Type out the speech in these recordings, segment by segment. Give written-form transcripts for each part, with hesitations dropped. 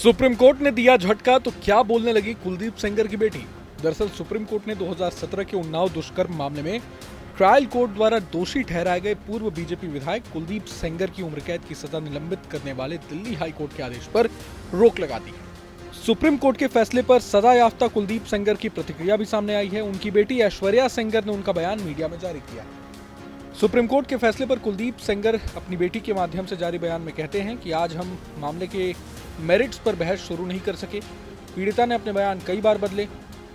Supreme court ने दिया झटका तो क्या बोलने लगी कुलदीप सेंगर की बेटी। दरअसल सुप्रीम कोर्ट ने 2017 के उन्नाव दुष्कर्म मामले में ट्रायल कोर्ट द्वारा दोषी ठहराए गए पूर्व बीजेपी विधायक कुलदीप सेंगर की उम्र कैद की सजा निलंबित करने वाले दिल्ली हाई कोर्ट के आदेश पर रोक लगा दी। सुप्रीम कोर्ट के फैसले पर सजा याफ्ता कुलदीप सेंगर की प्रतिक्रिया भी सामने आई है। उनकी बेटी ऐश्वर्या सेंगर ने उनका बयान मीडिया में जारी किया। सुप्रीम कोर्ट के फैसले पर कुलदीप सेंगर अपनी बेटी के माध्यम से जारी बयान में कहते हैं कि आज हम मामले के मेरिट्स पर बहस शुरू नहीं कर सके। पीड़िता ने अपने बयान कई बार बदले।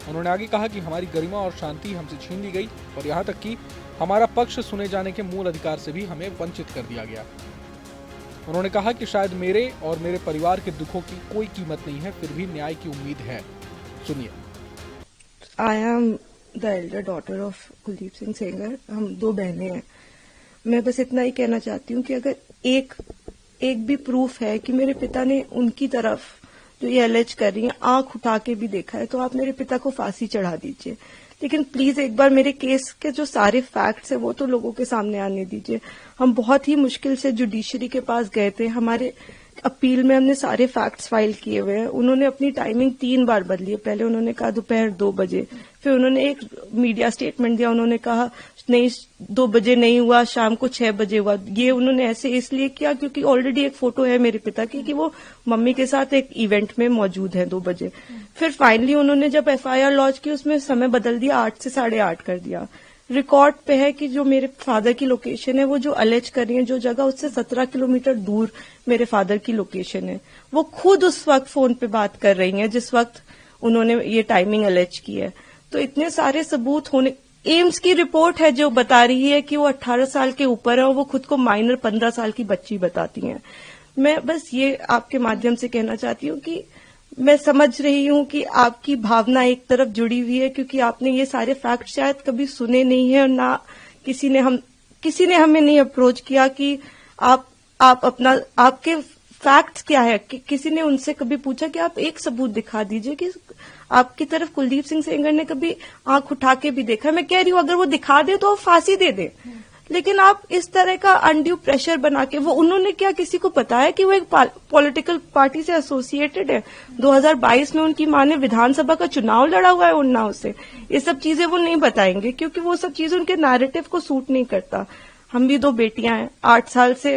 उन्होंने आगे कहा कि हमारी गरिमा और शांति हमसे छीन ली गई और यहाँ तक कि हमारा पक्ष सुने जाने के मूल अधिकार से भी हमें वंचित कर दिया गया। उन्होंने कहा कि शायद मेरे और मेरे परिवार के दुखों की कोई कीमत नहीं है, फिर भी न्याय की उम्मीद है। सुनिए। I am the Elder daughter of Kuldeep Singh Sengar. हम दो बहनें हैं। मैं बस इतना ही कहना चाहती हूँ कि अगर एक भी प्रूफ है कि मेरे पिता ने उनकी तरफ जो ये एलेज कर रही है आंख उठा के भी देखा है तो आप मेरे पिता को फांसी चढ़ा दीजिए, लेकिन प्लीज एक बार मेरे केस के जो सारे फैक्ट्स है वो तो लोगों के सामने आने दीजिए। हम बहुत ही मुश्किल से जुडिशरी के पास गए थे। हमारे अपील में हमने सारे फैक्ट्स फाइल किए हुए हैं। उन्होंने अपनी टाइमिंग 3 बार बदली है। पहले उन्होंने कहा दोपहर 2 बजे, फिर उन्होंने एक मीडिया स्टेटमेंट दिया, उन्होंने कहा नहीं 2 बजे नहीं हुआ, शाम को 6 बजे हुआ। ये उन्होंने ऐसे इसलिए किया क्योंकि ऑलरेडी एक फोटो है मेरे पिता की कि वो मम्मी के साथ एक इवेंट में मौजूद है 2 बजे। फिर फाइनली उन्होंने जब FIR लॉन्च की उसमें समय बदल दिया, 8 से 8:30 कर दिया। रिकॉर्ड पे है कि जो मेरे फादर की लोकेशन है वो जो अलेज कर रही है जो जगह उससे 17 किलोमीटर दूर मेरे फादर की लोकेशन है। वो खुद उस वक्त फोन पे बात कर रही हैं जिस वक्त उन्होंने ये टाइमिंग अलेज की है। तो इतने सारे सबूत होने, एम्स की रिपोर्ट है जो बता रही है कि वो 18 साल के ऊपर है और वो खुद को माइनर 15 साल की बच्ची बताती हैं। मैं बस ये आपके माध्यम से कहना चाहती हूँ कि मैं समझ रही हूँ कि आपकी भावना एक तरफ जुड़ी हुई है क्योंकि आपने ये सारे फैक्ट शायद कभी सुने नहीं है और ना किसी ने हमें नहीं अप्रोच किया कि आप अपना आपके फैक्ट्स क्या है। किसी ने उनसे कभी पूछा कि आप एक सबूत दिखा दीजिए कि आपकी तरफ कुलदीप सिंह सेंगर ने कभी आंख उठा के भी देखा। मैं कह रही हूँ अगर वो दिखा दे तो फांसी दे दे, लेकिन आप इस तरह का अनड्यू प्रेशर बना के, वो उन्होंने क्या किसी को बताया कि वो एक पॉलिटिकल पार्टी से एसोसिएटेड है। 2022 में उनकी मां ने विधानसभा का चुनाव लड़ा हुआ है उन्नाव से। ये सब चीजें वो नहीं बताएंगे क्योंकि वो सब चीजें उनके नैरेटिव को सूट नहीं करता। हम भी 2 बेटियां हैं। 8 साल से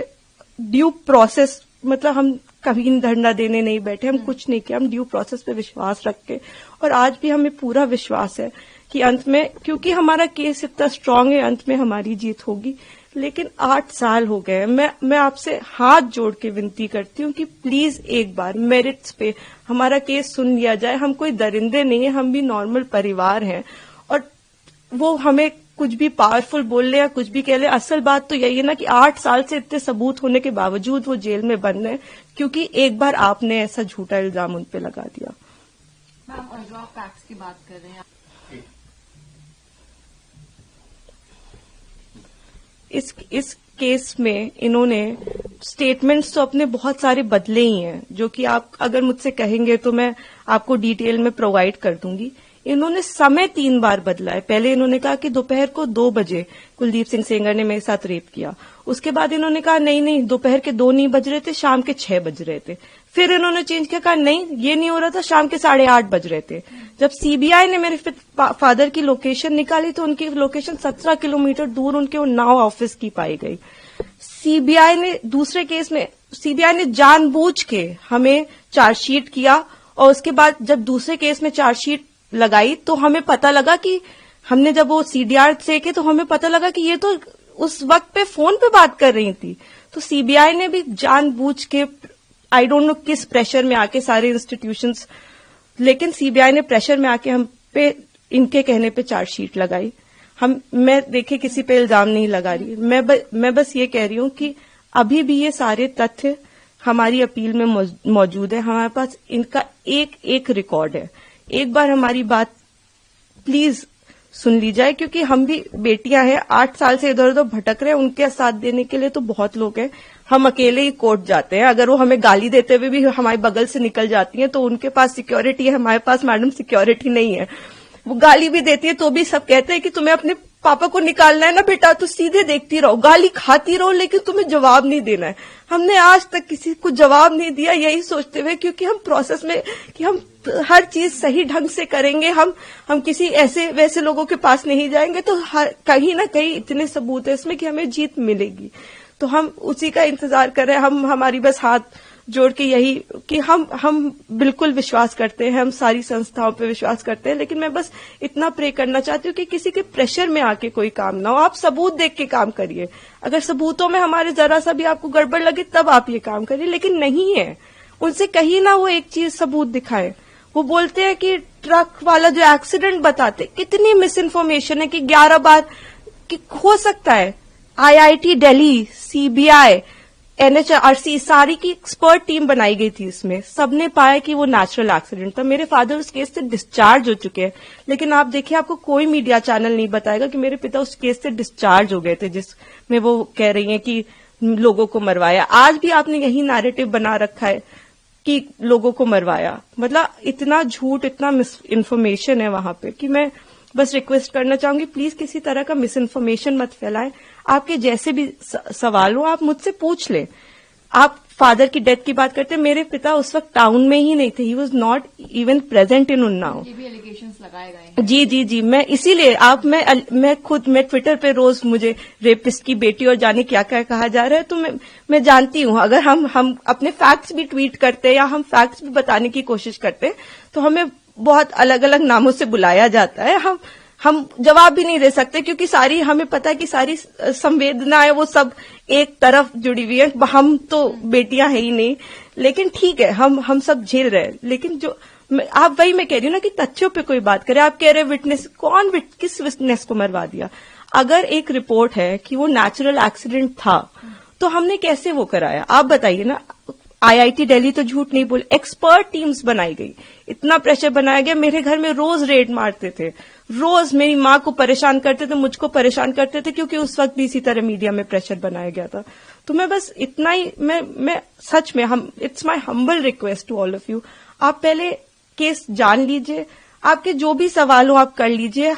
ड्यू प्रोसेस, मतलब हम कभी धरना देने नहीं बैठे, हम कुछ नहीं किया। हम ड्यू प्रोसेस पे विश्वास रख के, और आज भी हमें पूरा विश्वास है कि अंत में, क्योंकि हमारा केस इतना स्ट्रांग है, अंत में हमारी जीत होगी। लेकिन 8 साल हो गए। मैं आपसे हाथ जोड़ के विनती करती हूँ कि प्लीज एक बार मेरिट्स पे हमारा केस सुन लिया जाए। हम कोई दरिंदे नहीं है, हम भी नॉर्मल परिवार हैं और वो हमें कुछ भी पावरफुल बोल ले या कुछ भी कह ले, असल बात तो यही है ना कि 8 साल से इतने सबूत होने के बावजूद वो जेल में बंद है क्योंकि एक बार आपने ऐसा झूठा इल्जाम उन पे लगा दिया। मैम, और जो आप फैक्ट्स की बात कर रहे हैं, इस केस में इन्होंने स्टेटमेंट्स तो अपने बहुत सारे बदले ही हैं, जो कि आप अगर मुझसे कहेंगे तो मैं आपको डिटेल में प्रोवाइड कर दूंगी। इन्होंने समय 3 बार बदला है। पहले इन्होंने कहा कि दोपहर को 2 बजे कुलदीप सिंह सेंगर ने मेरे साथ रेप किया। उसके बाद इन्होंने कहा नहीं दोपहर के 2 नहीं बज रहे थे, शाम के 6 बज रहे थे। फिर इन्होंने चेंज किया, कहा नहीं ये नहीं हो रहा था, शाम के 8:30 बज रहे थे। जब CBI ने मेरे फादर की लोकेशन निकाली तो उनकी लोकेशन 17 किलोमीटर दूर उनके उन्नाव ऑफिस की पाई गई। CBI ने दूसरे केस में CBI ने जानबूझ के हमें चार्जशीट किया और उसके बाद जब दूसरे केस में चार्जशीट लगाई तो हमें पता लगा कि हमने जब वो CDR देखे तो हमें पता लगा कि ये तो उस वक्त पे फोन पे बात कर रही थी। तो CBI ने भी जानबूझ के, आई डोंट नो किस प्रेशर में आके, सारे इंस्टीट्यूशंस, लेकिन CBI ने प्रेशर में आके हम पे इनके कहने पे चार्जशीट लगाई। मैं देखिए किसी पे इल्जाम नहीं लगा रही, मैं बस ये कह रही हूं कि अभी भी ये सारे तथ्य हमारी अपील में मौजूद है। हमारे पास इनका एक रिकॉर्ड है। एक बार हमारी बात प्लीज सुन ली जाए क्योंकि हम भी बेटियां हैं। 8 साल से इधर उधर भटक रहे हैं, उनके साथ देने के लिए तो बहुत लोग हैं। हम अकेले ही कोर्ट जाते हैं। अगर वो हमें गाली देते हुए भी हमारे बगल से निकल जाती हैं तो उनके पास सिक्योरिटी है, हमारे पास मैडम सिक्योरिटी नहीं है। वो गाली भी देती है तो भी सब कहते हैं कि तुम्हें अपने पापा को निकालना है ना बेटा तो सीधे देखती रहो, गाली खाती रहो, लेकिन तुम्हें जवाब नहीं देना है। हमने आज तक किसी को जवाब नहीं दिया, यही सोचते हुए, क्योंकि हम प्रोसेस में कि हम हर चीज सही ढंग से करेंगे, हम किसी ऐसे वैसे लोगों के पास नहीं जाएंगे, तो कहीं ना कहीं इतने सबूत है इसमें कि हमें जीत मिलेगी। तो हम उसी का इंतजार कर रहे हैं। हमारी बस हाथ जोड़ के यही कि हम बिल्कुल विश्वास करते हैं, हम सारी संस्थाओं पे विश्वास करते हैं, लेकिन मैं बस इतना प्रे करना चाहती हूँ कि किसी के प्रेशर में आके कोई काम ना हो। आप सबूत देख के काम करिए, अगर सबूतों में हमारे जरा सा भी आपको गड़बड़ लगे तब आप ये काम करिए, लेकिन नहीं है। उनसे कहीं ना वो एक चीज सबूत दिखाए। वो बोलते हैं कि ट्रक वाला जो एक्सीडेंट बताते, कितनी मिस इन्फॉर्मेशन है कि 11 बार कि हो सकता है। IIT दिल्ली, CBI, NHRC सारी की एक्सपर्ट टीम बनाई गई थी, इसमें सबने पाया कि वो नेचुरल एक्सीडेंट था। मेरे फादर उस केस से डिस्चार्ज हो चुके हैं, लेकिन आप देखिए आपको कोई मीडिया चैनल नहीं बताएगा कि मेरे पिता उस केस से डिस्चार्ज हो गए थे, जिसमें वो कह रही हैं कि लोगों को मरवाया। आज भी आपने यही नैरेटिव बना रखा है कि लोगों को मरवाया। मतलब इतना झूठ, इतना मिस इन्फॉर्मेशन है वहां पे कि मैं बस रिक्वेस्ट करना चाहूंगी, प्लीज किसी तरह का मिस इन्फॉर्मेशन मत फैलाएं। आपके जैसे भी सवाल हो आप मुझसे पूछ लें। आप फादर की डेथ की बात करते हैं, मेरे पिता उस वक्त टाउन में ही नहीं थे, he was not even present in Unnao. ये भी एलिगेशंस लगाए गए हैं। जी, मैं इसीलिए मैं ट्विटर पे रोज मुझे रेपिस्ट की बेटी और जाने क्या क्या कहा जा रहा है, तो मैं जानती हूं अगर हम अपने फैक्ट्स भी ट्वीट करते हैं या हम फैक्ट्स भी बताने की कोशिश करते हैं तो हमें बहुत अलग अलग नामों से बुलाया जाता है। हम जवाब भी नहीं दे सकते, क्योंकि सारी हमें पता है कि सारी संवेदनाएं वो सब एक तरफ जुड़ी हुई है। हम तो बेटियां है ही नहीं, लेकिन ठीक है, हम सब झेल रहे हैं। लेकिन जो आप वही मैं कह रही हूँ ना कि तथ्यों पे कोई बात करे। आप कह रहे विटनेस, किस विटनेस को मरवा दिया? अगर एक रिपोर्ट है कि वो नेचुरल एक्सीडेंट था तो हमने कैसे वो कराया? आप बताइए ना। IIT दिल्ली तो झूठ नहीं बोले, एक्सपर्ट टीम्स बनाई गई, इतना प्रेशर बनाया गया। मेरे घर में रोज रेड मारते थे, रोज मेरी माँ को परेशान करते थे, मुझको परेशान करते थे, क्योंकि उस वक्त भी इसी तरह मीडिया में प्रेशर बनाया गया था। तो मैं बस इतना ही, मैं सच में it's my humble request to all of you, आप पहले केस जान लीजिए, आपके जो भी सवाल हो आप कर लीजिए।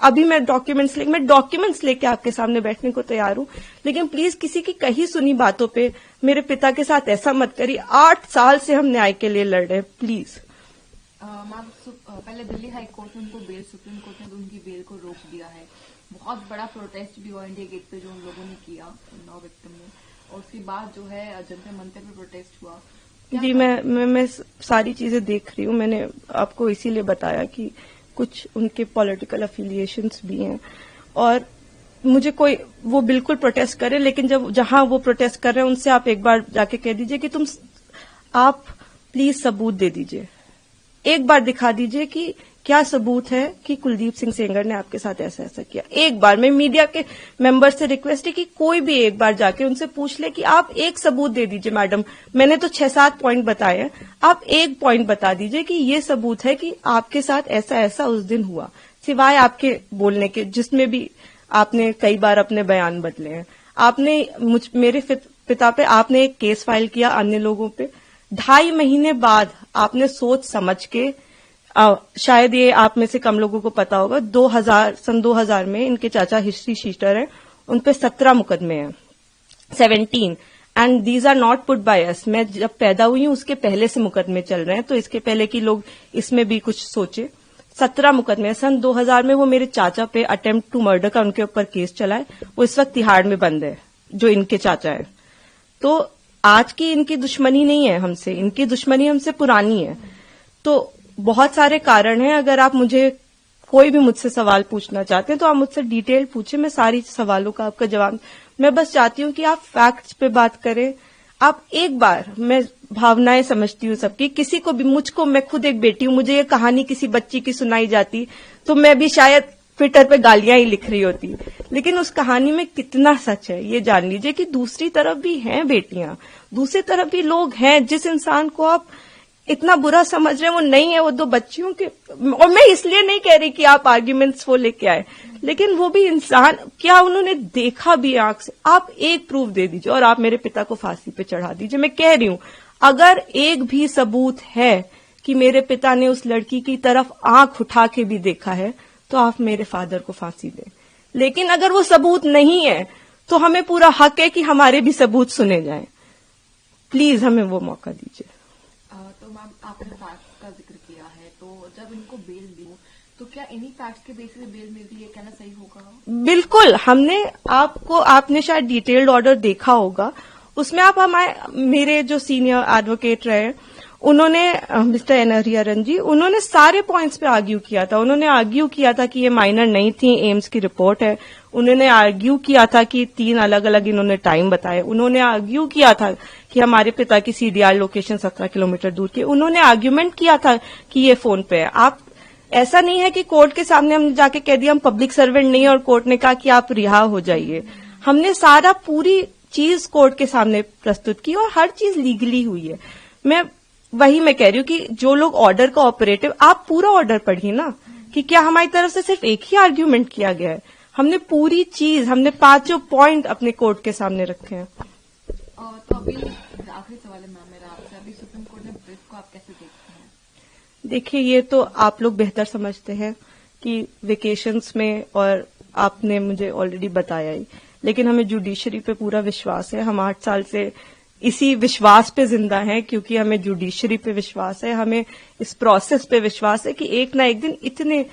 मैं डॉक्यूमेंट्स लेके आपके सामने बैठने को तैयार हूं, लेकिन प्लीज किसी की कही सुनी बातों पे मेरे पिता के साथ ऐसा मत करिए। 8 साल से हम न्याय के लिए लड़ रहे हैं, प्लीज। मैम, पहले दिल्ली हाई कोर्ट ने उनको बेल, सुप्रीम कोर्ट ने उनकी बेल को रोक दिया है। बहुत बड़ा प्रोटेस्ट भी हुआ इंडिया गेट पे जो उन लोगों ने किया, उन्नाव विक्टिम ने, और उसके बाद जो है जंतर मंतर पे प्रोटेस्ट हुआ। जी, मैं सारी चीजें देख रही हूँ। मैंने आपको इसीलिए बताया कि कुछ उनके पॉलिटिकल अफिलिएशंस भी हैं, और मुझे कोई वो बिल्कुल प्रोटेस्ट करे, लेकिन जहां वो प्रोटेस्ट कर रहे हैं उनसे आप एक बार जाके कह दीजिए कि आप प्लीज सबूत दे दीजिए, एक बार दिखा दीजिए कि क्या सबूत है कि कुलदीप सिंह सेंगर ने आपके साथ ऐसा ऐसा किया। एक बार मैं मीडिया के मेंबर से रिक्वेस्ट है कि कोई भी एक बार जाके उनसे पूछ ले कि आप एक सबूत दे दीजिए। मैडम, मैंने तो 6-7 पॉइंट बताए हैं, आप एक पॉइंट बता दीजिए कि ये सबूत है कि आपके साथ ऐसा ऐसा उस दिन हुआ, सिवाय आपके बोलने के, जिसमें भी आपने कई बार अपने बयान बदले हैं। आपने मेरे पिता पे आपने एक केस फाइल किया, अन्य लोगों पे 2.5 महीने बाद आपने सोच समझ के, शायद ये आप में से कम लोगों को पता होगा, सन 2000 में इनके चाचा हिस्ट्री शीटर हैं, उन पे 17 मुकदमे हैं, 17, and these are not put by us. मैं जब पैदा हुई हूं उसके पहले से मुकदमे चल रहे हैं, तो इसके पहले कि लोग इसमें भी कुछ सोचे। 17 मुकदमे सन 2000 में वो मेरे चाचा पे अटेम्प्ट टू मर्डर का उनके ऊपर केस चला है, वो इस वक्त तिहाड़ में बंद है, जो इनके चाचा है। तो आज की इनकी दुश्मनी नहीं है हमसे, इनकी दुश्मनी हमसे पुरानी है। तो बहुत सारे कारण हैं। अगर आप कोई भी मुझसे सवाल पूछना चाहते हैं तो आप मुझसे डिटेल पूछे, मैं सारी सवालों का आपका जवाब। मैं बस चाहती हूं कि आप फैक्ट्स पे बात करें। आप एक बार, मैं भावनाएं समझती हूँ सबकी, किसी को भी, मैं खुद एक बेटी हूं, मुझे ये कहानी किसी बच्ची की सुनाई जाती तो मैं भी शायद ट्विटर पे गालियां ही लिख रही होती, लेकिन उस कहानी में कितना सच है ये जान लीजिए कि दूसरी तरफ भी हैं बेटियां, दूसरी तरफ भी लोग हैं। जिस इंसान को आप इतना बुरा समझ रहे हैं वो नहीं है, वो 2 बच्चियों के, और मैं इसलिए नहीं कह रही कि आप आर्ग्यूमेंट्स वो लेके आए, लेकिन वो भी इंसान, क्या उन्होंने देखा भी आंख से? आप एक प्रूफ दे दीजिए और आप मेरे पिता को फांसी पे चढ़ा दीजिए। मैं कह रही हूं, अगर एक भी सबूत है कि मेरे पिता ने उस लड़की की तरफ आंख उठा के भी देखा है तो तो आप मेरे फादर को फांसी दें, लेकिन अगर वो सबूत नहीं है तो हमें पूरा हक है कि हमारे भी सबूत सुने जाएं। प्लीज हमें वो मौका दीजिए। तो मैम आपने फैक्ट्स का जिक्र किया है, तो जब इनको बेल दी तो क्या इन्हीं फैक्ट्स के बेसिस पे बेल मिल रही है, कहना सही होगा? बिल्कुल, आपने शायद डिटेल्ड ऑर्डर देखा होगा, उसमें आप मेरे जो सीनियर एडवोकेट रहे उन्होंने मिस्टर एन हरिहरन जी, उन्होंने सारे पॉइंट्स पे आर्ग्यू किया था। उन्होंने आर्ग्यू किया था कि ये माइनर नहीं थी, एम्स की रिपोर्ट है। उन्होंने आर्ग्यू किया था कि 3 अलग अलग इन्होंने टाइम बताए। उन्होंने आर्ग्यू किया था कि हमारे पिता की सीडीआर लोकेशन 17 किलोमीटर दूर थी। उन्होंने आर्ग्यूमेंट किया था कि ये फोन पे है। आप ऐसा नहीं है कि कोर्ट के सामने हमने जाके कह दिया हम पब्लिक सर्वेंट नहीं है और कोर्ट ने कहा कि आप रिहा हो जाइए। हमने सारा पूरी चीज कोर्ट के सामने प्रस्तुत की और हर चीज लीगली हुई है। मैं कह रही हूँ कि जो लोग ऑर्डर का ऑपरेटिव, आप पूरा ऑर्डर पढ़िए ना कि क्या हमारी तरफ से सिर्फ एक ही आर्ग्यूमेंट किया गया है। हमने पूरी चीज, हमने 5 पॉइंट अपने कोर्ट के सामने रखे हैं। तो अभी आखिरी सवाल है मैम मेरा आपसे, अभी सुप्रीम कोर्ट ने ब्रीफ को आप कैसे देखते हैं? देखिए, ये तो आप लोग बेहतर समझते हैं कि वेकेशंस में, और आपने मुझे ऑलरेडी बताया ही, लेकिन हमें जुडिशरी पे पूरा विश्वास है। हम 8 साल से इसी विश्वास पे जिंदा हैं, क्योंकि हमें जुडिशरी पे विश्वास है, हमें इस प्रोसेस पे विश्वास है कि एक ना एक दिन इतने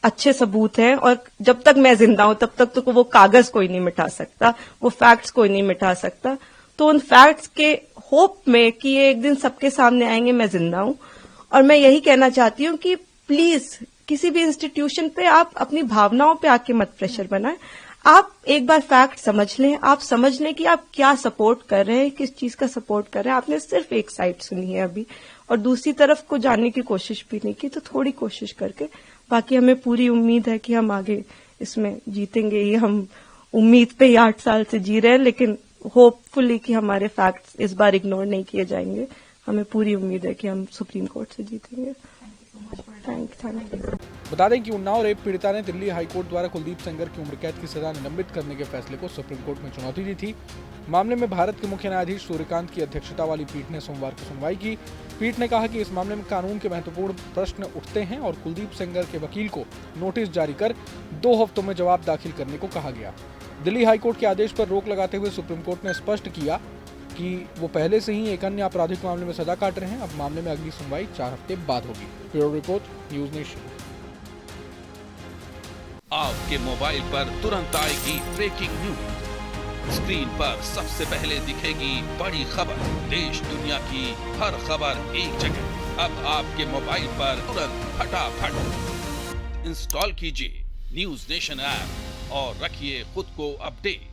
अच्छे सबूत हैं, और जब तक मैं जिंदा हूं तब तक तो वो कागज कोई नहीं मिटा सकता, वो फैक्ट्स कोई नहीं मिटा सकता। तो उन फैक्ट्स के होप में कि ये एक दिन सबके सामने आएंगे, मैं जिंदा हूं। और मैं यही कहना चाहती हूं कि प्लीज किसी भी इंस्टीट्यूशन पे आप अपनी भावनाओं पे आके मत प्रेशर बनाएं। आप एक बार फैक्ट समझ लें, आप समझ लें कि आप क्या सपोर्ट कर रहे हैं, किस चीज का सपोर्ट कर रहे हैं। आपने सिर्फ एक साइड सुनी है अभी, और दूसरी तरफ को जानने की कोशिश भी नहीं की। तो थोड़ी कोशिश करके, बाकी हमें पूरी उम्मीद है कि हम आगे इसमें जीतेंगे। ये हम उम्मीद पे ही 8 साल से जी रहे हैं, लेकिन होपफुली कि हमारे फैक्ट्स इस बार इग्नोर नहीं किए जाएंगे। हमें पूरी उम्मीद है कि हम सुप्रीम कोर्ट से जीतेंगे। Thank you. बता दें कि उन्नाव रेप पीड़िता ने दिल्ली हाईकोर्ट द्वारा कुलदीप सेंगर की उम्र कैद की सजा निलंबित करने के फैसले को सुप्रीम कोर्ट में चुनौती दी थी। मामले में भारत के मुख्य न्यायाधीश सूर्यकांत की अध्यक्षता वाली पीठ ने सोमवार को सुनवाई की। पीठ ने कहा कि इस मामले में कानून के महत्वपूर्ण प्रश्न उठते हैं और कुलदीप सेंगर के वकील को नोटिस जारी कर 2 हफ्तों में जवाब दाखिल करने को कहा गया। दिल्ली हाईकोर्ट के आदेश पर रोक लगाते हुए सुप्रीम कोर्ट ने स्पष्ट किया कि वो पहले से ही एक अन्य आपराधिक मामले में सजा काट रहे हैं। अब मामले में अगली सुनवाई 4 हफ्ते बाद होगी। Bureau report, news nation. आपके मोबाइल पर तुरंत आएगी ब्रेकिंग न्यूज। स्क्रीन पर सबसे पहले दिखेगी बड़ी खबर। देश दुनिया की हर खबर एक जगह। अब आपके मोबाइल पर तुरंत फटाफट इंस्टॉल कीजिए न्यूज नेशन ऐप और रखिए खुद को अपडेट।